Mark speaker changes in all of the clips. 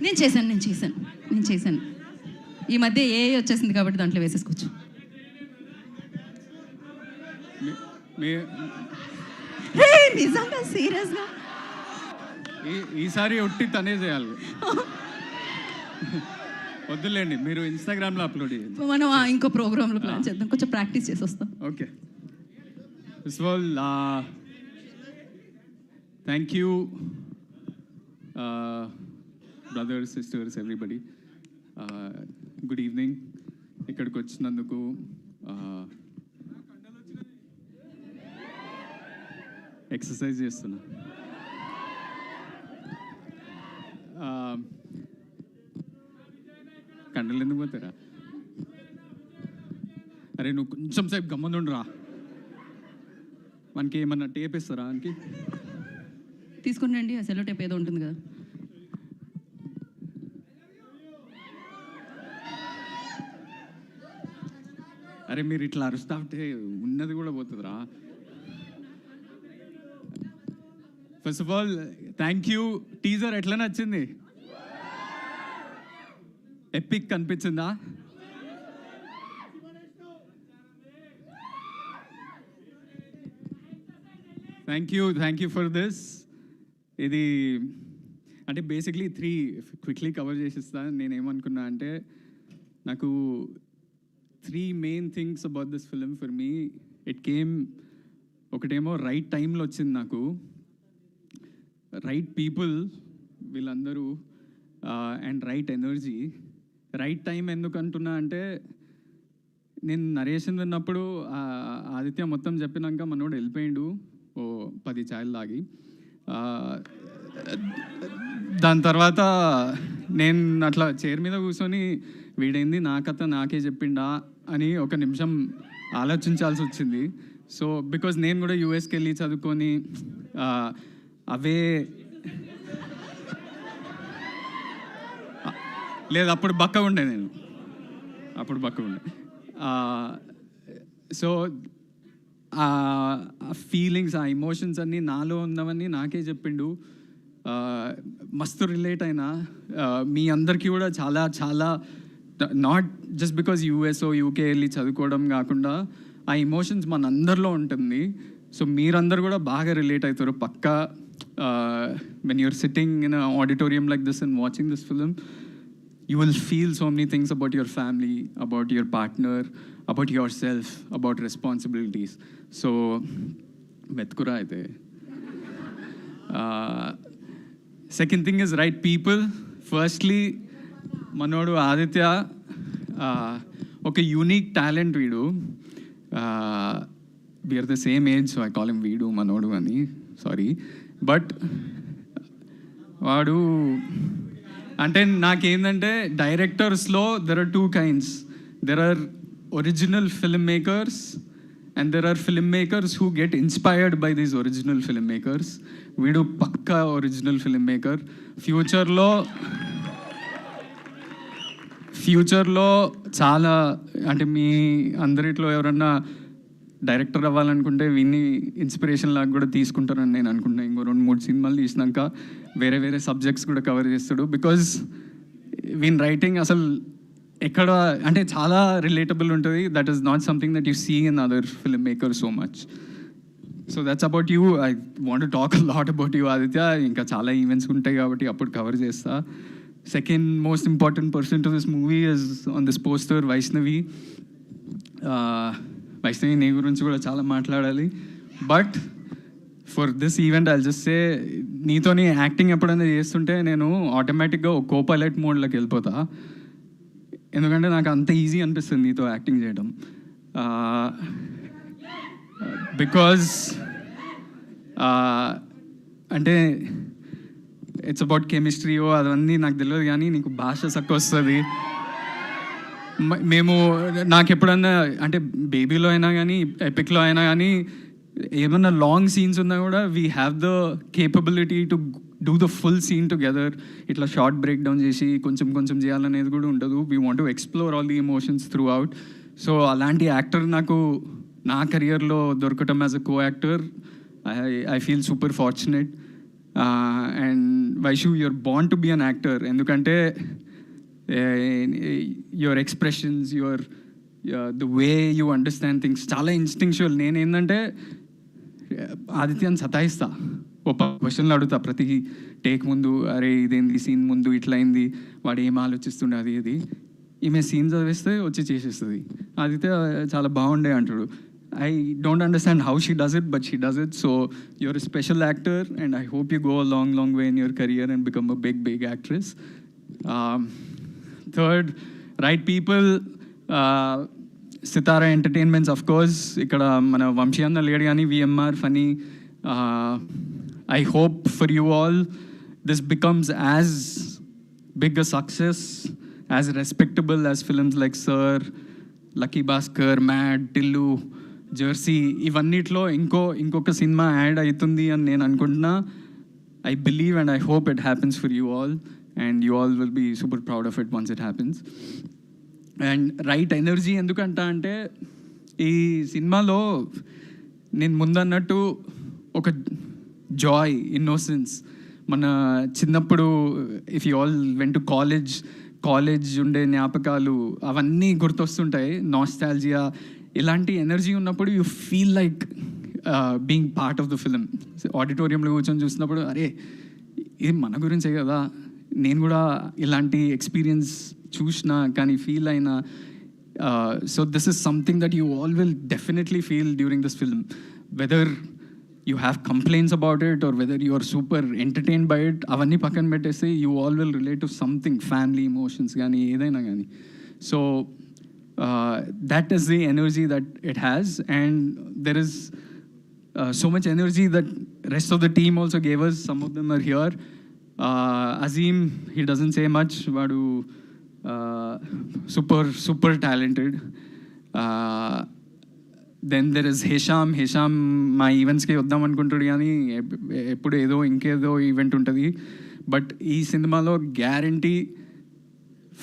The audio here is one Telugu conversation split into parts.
Speaker 1: నేను చేశాను. ఈ మధ్య ఏ వచ్చేసింది కాబట్టి దాంట్లో వేసేసుకోవచ్చు. నిజంగా సీరియస్గా
Speaker 2: ఈసారి ఒట్టి తనే చేయాలి. వద్దులేండి, మీరు ఇన్స్టాగ్రామ్లో అప్లోడ్ చేయండి.
Speaker 1: మనం ఇంకో ప్రోగ్రాంలో ప్లాన్ చేద్దాం, కొంచెం ప్రాక్టీస్ చేసి వస్తాం.
Speaker 2: Okay. First of all thank you brothers, sisters, everybody. Good evening. ఇక్కడికి వచ్చినందుకు ఎక్సర్సైజ్ చేస్తున్నా. కండలు ఎందుకు పోతారా? అరే నువ్వు కొంచెం సేపు గమ్మనుండురా. మనకి ఏమన్నా టేప్ ఇస్తారా? మనకి
Speaker 1: తీసుకుని ఆ సెలో టేప్ ఏదో ఉంటుంది కదా.
Speaker 2: అరే మీరు ఇట్లా అరుస్తా ఉంటే ఉన్నది కూడా పోతుందిరా. First of all thank you. Teaser ఎట్లా నచ్చింది? ఎపిక్ కనిపించిందా? Thank you for this. ఇది అంటే బేసిక్లీ 3 క్విక్లీ కవర్ చేసిస్తాను. నేనేమనుకున్నా అంటే నాకు 3 main things about this film for me. It came, ఒకటేమో రైట్ టైంలో వచ్చింది నాకు, రైట్ పీపుల్ వీళ్ళందరూ, and right energy. Right time ఎందుకు అంటున్నా అంటే నేను నరేషన్ విన్నప్పుడు ఆదిత్య మొత్తం చెప్పినాక మనోడు వెళ్ళిపోయిండు ఓ 10 ఛాయలు తాగి. దాని తర్వాత నేను అట్లా చైర్ మీద కూర్చొని వీడైంది నా కథ నాకే చెప్పిండా అని ఒక నిమిషం ఆలోచించాల్సి వచ్చింది. సో బికాజ్ నేను కూడా యూఎస్కి వెళ్ళి చదువుకొని అవే లేదు, అప్పుడు బక్క ఉండే సో ఆ ఫీలింగ్స్, ఆ ఎమోషన్స్ అన్నీ నాలో ఉన్నవన్నీ నాకే చెప్పిండు. మస్తు రిలేట్ అయినా. మీ అందరికీ కూడా చాలా చాలా, నాట్ జస్ట్ బికాజ్ యూఎస్ఓ యూకే వెళ్ళి చదువుకోవడం కాకుండా ఆ ఎమోషన్స్ మన అందరిలో ఉంటుంది. సో మీరందరూ కూడా బాగా రిలేట్ అవుతారు పక్కా. When you're sitting in a auditorium like this and watching this film, you will feel so many things about your family, about your partner, about yourself, about responsibilities. So metkura aithe. Second thing is right people. Firstly, manodu Aditya oka unique talent veedu. We are the same age, so I call him Veedu Manodu ani. Sorry, but vaadu అంటే నాకేంటంటే డైరెక్టర్స్లో there are 2 kinds. There are original film makers and there are film makers who get inspired by these original film makers. వీడు పక్కా ఒరిజినల్ ఫిల్మ్ మేకర్. ఫ్యూచర్లో చాలా, అంటే మీ అందరిట్లో ఎవరన్నా డైరెక్టర్ అవ్వాలనుకుంటే వీన్ని ఇన్స్పిరేషన్ లాగా కూడా తీసుకుంటారని నేను అనుకుంటున్నాను. ఇంకో 2-3 సినిమాలు తీసినాక వేరే సబ్జెక్ట్స్ కూడా కవర్ చేస్తాడు. బికాజ్ వీన్ రైటింగ్ అసలు ఎక్కడ అంటే చాలా రిలేటబుల్ ఉంటుంది. That is not something that you see in other film maker so much. So that's about you. I want to talk lot about you Aditya. ఇంకా చాలా ఈవెంట్స్ ఉంటాయి కాబట్టి అప్పుడు కవర్ చేస్తా. Second most important person to this movie is on this poster Vaishnavi. Vaishnavi నీ గురించి కూడా చాలా మాట్లాడాలి. But for this event I'll just say, నీతోని యాక్టింగ్ ఎప్పుడైనా చేస్తుంటే నేను ఆటోమేటిక్గా ఒక కో-పైలట్ మోడ్లోకి వెళ్ళిపోతా. ఎందుకంటే నాకు అంత ఈజీ అనిపిస్తుంది నీతో యాక్టింగ్ చేయడం. బికాజ్ అంటే ఇట్స్ అబౌట్ కెమిస్ట్రీయో అవన్నీ నాకు తెలియదు, కానీ నీకు భాష చక్కగా వస్తుంది. మేము నాకు ఎప్పుడన్నా అంటే బేబీలో అయినా కానీ ఎపిక్లో అయినా కానీ ఏమన్నా లాంగ్ సీన్స్ ఉన్నా కూడా we have the capability to do the full scene together. ఇట్లా షార్ట్ బ్రేక్ డౌన్ చేసి కొంచెం చేయాలనేది కూడా ఉండదు. We want to explore all the emotions throughout. So అలాంటి యాక్టర్ నాకు నా కెరియర్లో దొరకటం as a co actor, I feel super fortunate. And Vaishu you're బాండ్ టు బీ అన్ యాక్టర్. ఎందుకంటే your expressions, the way you understand things చాలా ఇన్స్టింక్చువల్. నేనేంటంటే ఆదిత్యాన్ని సతాయిస్తా, ఓ క్వశ్చన్లు అడుగుతా ప్రతి టేక్ ముందు, అరే ఇదేంది సీన్ ముందు ఇట్లా అయింది, వాడు ఏం ఆలోచిస్తుండే అది ఇది. ఈమె సీన్ చదివేస్తే వచ్చి చేసేస్తుంది. ఆదిత్య చాలా బాగుండే అంటాడు. I don't understand how she does it, but she does it. So you're a special actor, and I hope you go a long, long way in your career and become a big, big actress. Third, right people. Sitara Entertainments, of course. Ikkada mana Vamshi anna ledu gaani VMR funny. I hope for you all this becomes as big a success, as respectable as films like Sir, Lucky Bhaskar, Mad, Tillu, Jersey, ఇవన్నిట్లో ఇంకొక సినిమా యాడ్ అవుతుంది అని నేను అనుకుంటున్నా. I believe and I hope it happens for you all, and you all will be super proud of it once it happens. And right energy ఎందుకంటా అంటే, ఈ సినిమాలో నేను ముందన్నట్టు ఒక జాయ్, ఇన్నోసెన్స్, మన చిన్నప్పుడు if you all went to college ఉండే జ్ఞాపకాలు అవన్నీ గుర్తొస్తుంటాయి. నాస్టాల్జియా, ఇలాంటి ఎనర్జీ ఉన్నప్పుడు you feel like being part of the film. ఆడిటోరియంలో కూర్చొని చూసినప్పుడు అరే ఇది మన గురించే కదా, నేను కూడా ఇలాంటి ఎక్స్పీరియన్స్ చూసిన కానీ ఫీల్ అయినా. So this is something that you all will definitely feel during this film, whether you have complaints about it or whether you are super entertain by it. అవన్నీ పక్కన పెట్టేస్తే you all will relate to something, family emotions కానీ ఏదైనా కానీ. So that is the energy that it has, and there is so much energy that rest of the team also gave us. Some of them are here. Azim, he doesn't say much, vadu super talented. Then there is Hesham మా ఈవెంట్స్కి వద్దాం అనుకుంటాడు కానీ ఎప్పుడు ఇంకేదో ఈవెంట్ ఉంటుంది. బట్ ఈ సినిమాలో guarantee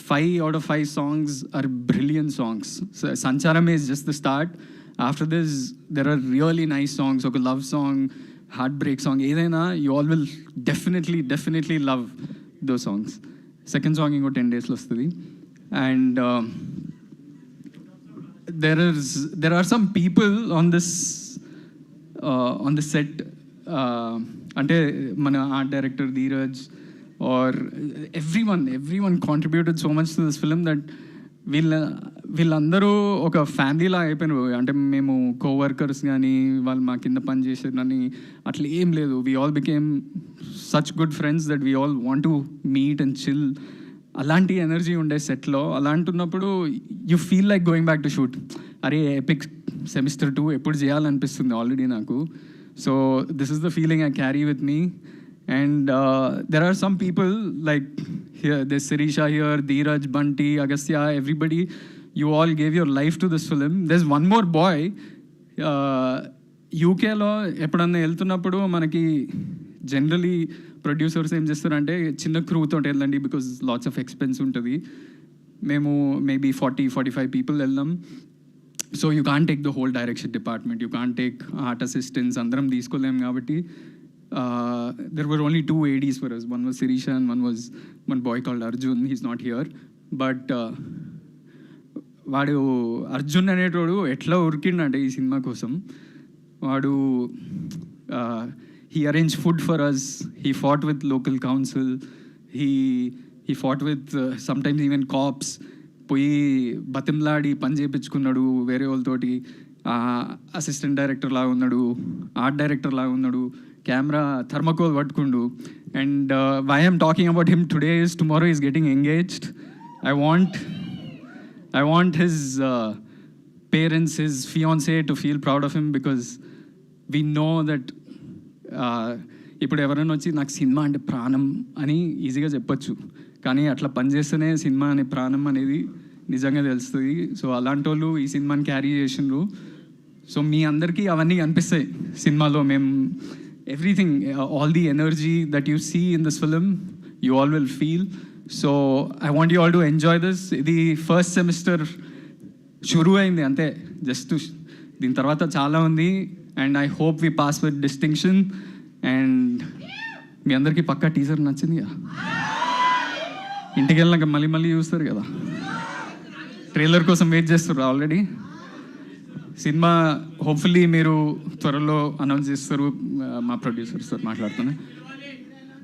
Speaker 2: 5 out of 5 songs are brilliant songs. So Sancharam is just the start. After this, there are really nice songs. Okay, love song, heartbreak song, edaina you all will definitely love those songs. Second song ingo 10 days lo vastadi. And there are some people on this set, ante mana art director Dheeraj, or everyone contributed so much to this film that వీళ్ళందరూ ఒక ఫ్యామిలీలా అయిపోయినారు. అంటే మేము కోవర్కర్స్ కానీ వాళ్ళు మా కింద పని చేసేదని అట్లా ఏం లేదు. We all became such good friends that we all want to meet and chill. అలాంటి ఎనర్జీ ఉండే సెట్లో. అలాంటున్నప్పుడు you feel like going back to shoot. అరే ఎపిక్ సెమిస్టర్ 2 ఎప్పుడు చేయాలనిపిస్తుంది ఆల్రెడీ నాకు. So this is the feeling I carry with me. And there are some people like here, there's Sirisha here, Dheeraj, Bunty, Agastya, everybody. You all gave your life to this film. There's one more boy. యూకేలో ఎప్పుడన్నా వెళ్తున్నప్పుడు మనకి జనరలీ ప్రొడ్యూసర్స్ ఏం చేస్తారంటే చిన్న క్రూతో వెళ్ళండి, బికాజ్ లాట్స్ ఆఫ్ ఎక్స్పెన్స్ ఉంటుంది. మేము మేబీ 40-45 పీపుల్ వెళ్దాం. So you can't take the whole direction department, you can't take art assistants, అందరం తీసుకోలేము. కాబట్టి there were only 2 ADs for us. One was Sirisha and one boy called Arjun. He's not here. But వాడు అర్జున్ అనేటోడు ఎట్లా ఉరికిండంటే ఈ సినిమా కోసం. వాడు he arranged food for us. He fought with local council. He fought with sometimes even cops. పోయి బతిమలాడి పని చేయించుకున్నాడు వేరే వాళ్ళతోటి. అసిస్టెంట్ డైరెక్టర్ లాగా ఉన్నాడు, ఆర్ట్ డైరెక్టర్ లాగా ఉన్నాడు, కెమెరా థర్మకోల్ పట్టుకుండు. And why I'm talking about him today is tomorrow is getting engaged. I want his parents, his fiancé to feel proud of him, because we know that ఇప్పుడు ఎవరైనా వచ్చి నాకు సినిమా అంటే ప్రాణం అని ఈజీగా చెప్పచ్చు, కానీ అట్లా పనిచేస్తేనే సినిమా అనే ప్రాణం అనేది నిజంగా తెలుస్తుంది. సో అలాంటి వాళ్ళు ఈ సినిమాని క్యారీ చేసిండ్రు. సో మీ అందరికీ అవన్నీ అనిపిస్తాయి సినిమాలో. మేము everything, all the energy that you see in this film, you all will feel. So I want you all to enjoy this. The first semester shuru ayindi ante, just to din tarvata chaala undi, and I hope we pass with distinction. And మీ అందరికీ పక్కా టీజర్ నచ్చింది కదా, ఇంటికి వెళ్ళాక మళ్ళీ మళ్ళీ చూస్తారు కదా, ట్రైలర్ కోసం వెయిట్ చేస్తారు ఆల్రెడీ. సినిమా హోప్ఫుల్లీ మీరు త్వరలో అనౌన్స్ చేస్తారు. మా ప్రొడ్యూసర్స్తో మాట్లాడుతున్నా.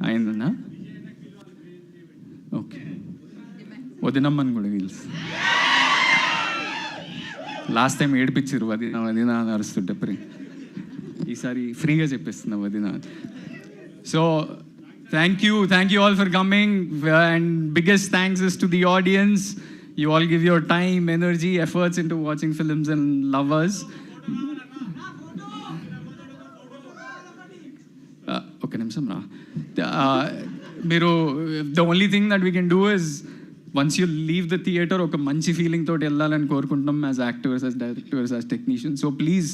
Speaker 2: అయిందన్నా? ఓకే, వదినమ్మని కూడా తెలుసు. లాస్ట్ టైం ఏడిపించారు వదిన వదిన అని అరుస్తుంటే ఈసారి ఫ్రీగా చెప్పేస్తున్నా వదిన. So thank you all for coming, and biggest thanks is to the audience. You all give your time, energy, efforts into watching films and love us. Okay, nimsam ra. The only thing that we can do is once you leave the theater, oka manchi feeling tho ellalani korukuntam as actors, as directors, as technicians. So please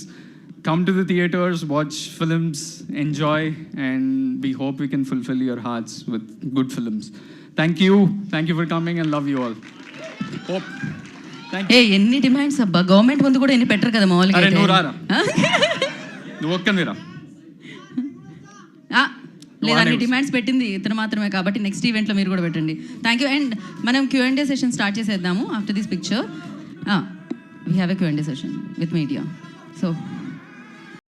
Speaker 2: come to the theaters, watch films, enjoy, and we hope we can fulfill your hearts with good films. Thank you for coming, and love you all.
Speaker 1: ఏ ఎన్ని డిమాండ్స్ అబ్బా, గవర్నమెంట్ ముందు కూడా ఎన్ని పెట్టరు కదా మామూలుగా. లేదా అన్ని డిమాండ్స్ పెట్టింది ఇతను మాత్రమే కాబట్టి నెక్స్ట్ ఈవెంట్లో మీరు కూడా పెట్టండి. Thank you. అండ్ మనం Q&A సెషన్ స్టార్ట్ చేసేద్దాము after this picture. We have a Q&A session with media. So